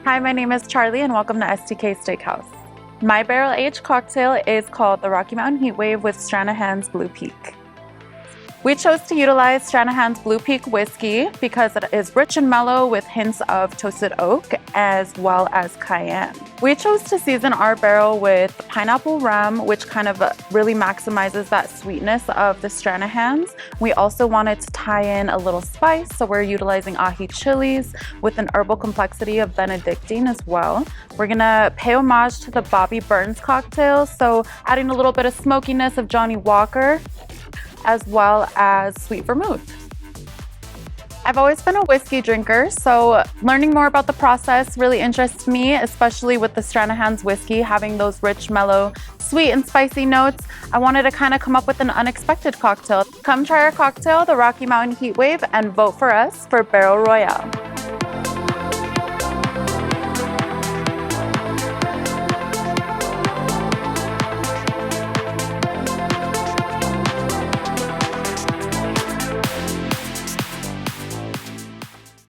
Hi, my name is Charli and welcome to STK Steakhouse. My barrel-aged cocktail is called the Rocky Mountain Heatwave with Stranahan's Blue Peak. We chose to utilize Stranahan's Blue Peak whiskey because it is rich and mellow with hints of toasted oak as well as cayenne. We chose to season our barrel with pineapple rum, which kind of really maximizes that sweetness of the Stranahan's. We also wanted to tie in a little spice, so we're utilizing ají chilies with an herbal complexity of Benedictine as well. We're gonna pay homage to the Bobby Burns cocktail, so adding a little bit of smokiness of Johnnie Walker, as well as sweet vermouth. I've always been a whiskey drinker, so learning more about the process really interests me, especially with the Stranahan's whiskey having those rich, mellow, sweet and spicy notes. I wanted to kind of come up with an unexpected cocktail. Come try our cocktail, the Rocky Mountain Heatwave, and vote for us for Barrel Royale.